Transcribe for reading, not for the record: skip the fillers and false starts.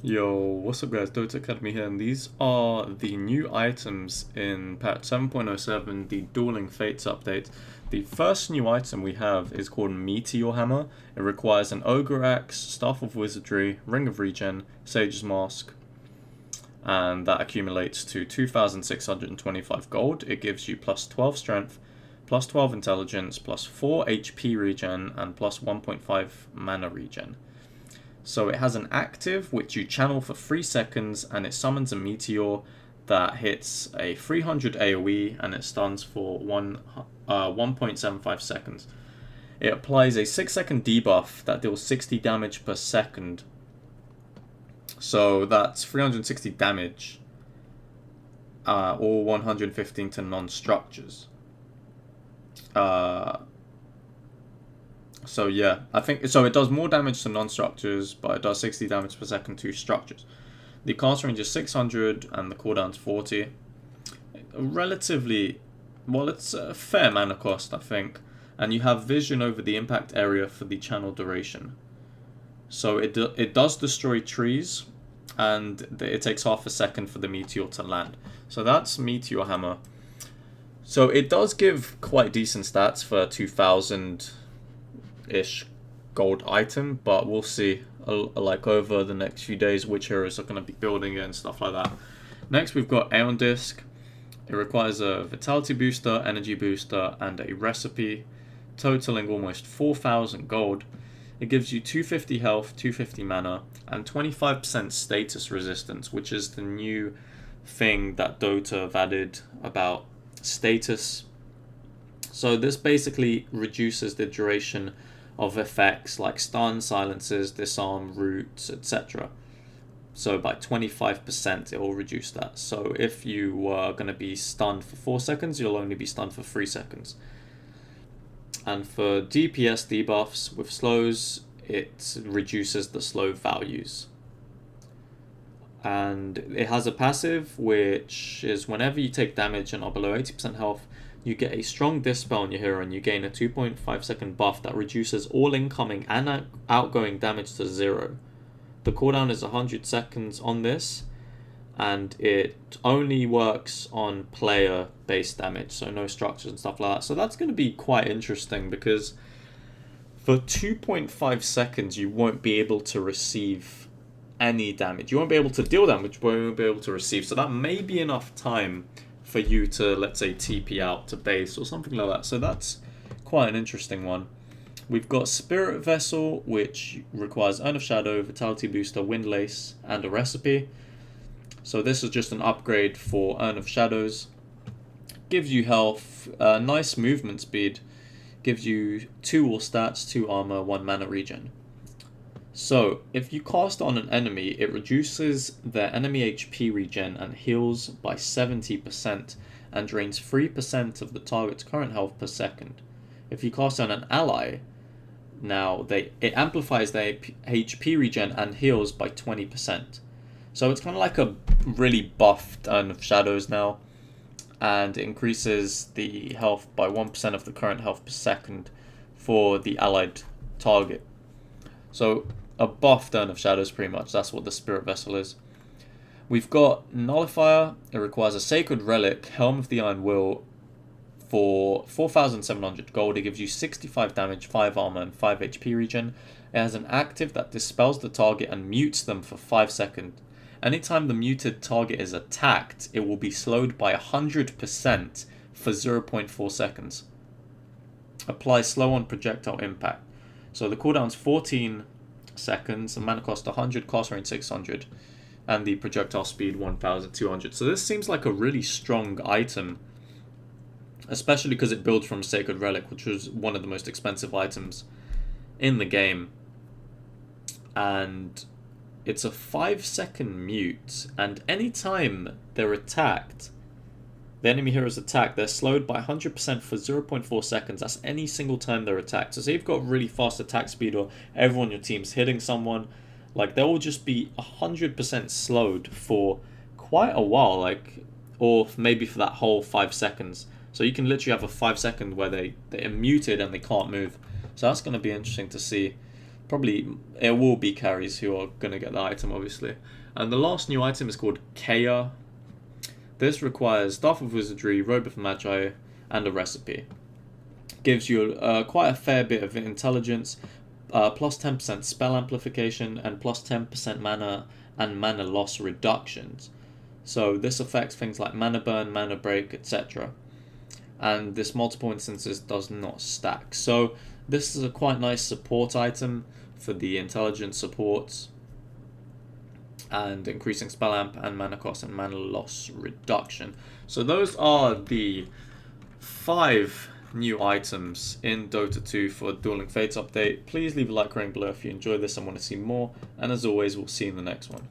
Yo, what's up guys, DOTA Academy here, and these are the new items in patch 7.07, the Dueling Fates update. The first new item we have is called Meteor Hammer. It requires an Ogre Axe, Staff of Wizardry, Ring of Regen, Sage's Mask, and that accumulates to 2,625 gold. It gives you plus 12 strength, plus 12 intelligence, plus 4 HP regen, and plus 1.5 mana regen. So it has an active which you channel for 3 seconds, and it summons a meteor that hits a 300 AoE and it stuns for 1.75 seconds. It applies a 6-second debuff that deals 60 damage per second. So that's 360 damage, or 115 to non-structures. So yeah, I think so. It does more damage to non-structures, but it does 60 damage per second to structures. The cast range is 600 and the cooldown's 40. Relatively, well, it's a fair mana cost, I think. And you have vision over the impact area for the channel duration. So it does destroy trees, and it takes half a second for the meteor to land. So that's Meteor Hammer. So it does give quite decent stats for 2,000-ish gold item, but we'll see like over the next few days which heroes are going to be building it and stuff like that. Next we've got Aeon Disc. It requires a vitality booster, energy booster, and a recipe, totaling almost 4,000 gold. It gives you 250 health, 250 mana, and 25% status resistance, which is the new thing that Dota have added about status. So this basically reduces the duration of effects like stun, silences, disarm, roots, etc. So by 25% it will reduce that. So if you were going to be stunned for 4 seconds, you'll only be stunned for 3 seconds. And for DPS debuffs with slows, it reduces the slow values. And it has a passive which is whenever you take damage and are below 80% health, you get a strong dispel on your hero and you gain a 2.5 second buff that reduces all incoming and outgoing damage to 0. The cooldown is 100 seconds on this, and it only works on player based damage, so no structures and stuff like that. So that's going to be quite interesting, because for 2.5 seconds you won't be able to receive any damage. You won't be able to deal damage, but you won't be able to receive. So that may be enough time for you to, let's say, TP out to base or something like that. So that's quite an interesting one. We've got Spirit Vessel, which requires Urn of Shadow, Vitality Booster, Windlace, and a recipe. So this is just an upgrade for Urn of Shadows. Gives you health, nice movement speed, gives you 2 all stats, 2 armor, 1 mana regen. So if you cast on an enemy, it reduces their enemy HP regen and heals by 70% and drains 3% of the target's current health per second. If you cast on an ally, now it amplifies their HP regen and heals by 20%. So it's kind of like a really buffed Urn of Shadows now, and it increases the health by 1% of the current health per second for the allied target. So a buffed Urn of Shadows, pretty much. That's what the Spirit Vessel is. We've got Nullifier. It requires a Sacred Relic, Helm of the Iron Will, for 4,700 gold. It gives you 65 damage, 5 armor, and 5 HP regen. It has an active that dispels the target and mutes them for 5 seconds. Anytime the muted target is attacked, it will be slowed by 100% for 0.4 seconds. Apply slow on projectile impact. So the cooldown's 14 seconds, the mana cost 100, cast range 600, and the projectile speed 1,200. So this seems like a really strong item, especially because it builds from Sacred Relic, which was one of the most expensive items in the game. And it's a 5-second mute, and anytime they're attacked, the enemy heroes attack, they're slowed by 100% for 0.4 seconds. That's any single time they're attacked. So say you've got really fast attack speed, or everyone on your team's hitting someone, like they will just be 100% slowed for quite a while, like, or maybe for that whole 5 seconds. So you can literally have a 5 second where they're muted and they can't move. So that's going to be interesting to see. probably it will be carries who are going to get the item, obviously. And the last new item is called Kea. This requires Staff of Wizardry, Robe of Magi, and a recipe. Gives you quite a fair bit of intelligence, plus 10% spell amplification, and plus 10% mana and mana loss reductions. So this affects things like mana burn, mana break, etc. And this multiple instances does not stack. So this is a quite nice support item for the intelligence supports, and increasing spell amp and mana cost and mana loss reduction. So those are the 5 new items in Dota 2 for Dueling Fates update. Please leave a like rating below if you enjoyed this and want to see more, and as always, we'll see you in the next one.